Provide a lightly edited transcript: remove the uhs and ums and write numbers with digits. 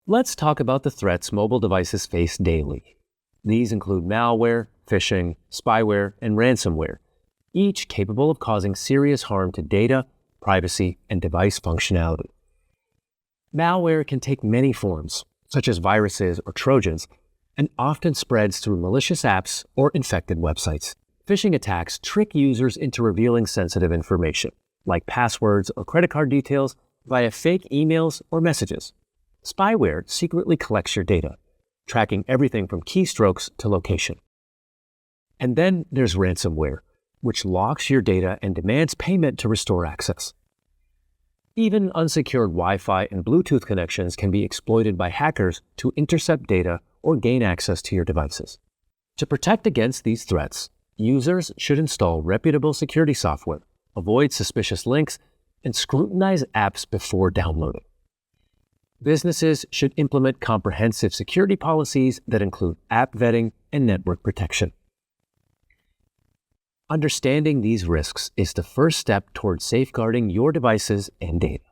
Let's talk about the threats mobile devices face daily. These include malware, phishing, spyware, and ransomware, each capable of causing serious harm to data, privacy, and device functionality. Malware can take many forms, such as viruses or trojans, and often spreads through malicious apps or infected websites. Phishing attacks trick users into revealing sensitive information, like passwords or credit card details, via fake emails or messages. Spyware secretly collects your data, tracking everything from keystrokes to location. And then there's ransomware, which locks your data and demands payment to restore access. Even unsecured Wi-Fi and Bluetooth connections can be exploited by hackers to intercept data or gain access to your devices. To protect against these threats, users should install reputable security software, avoid suspicious links, and scrutinize apps before downloading. Businesses should implement comprehensive security policies that include app vetting and network protection. Understanding these risks is the first step towards safeguarding your devices and data.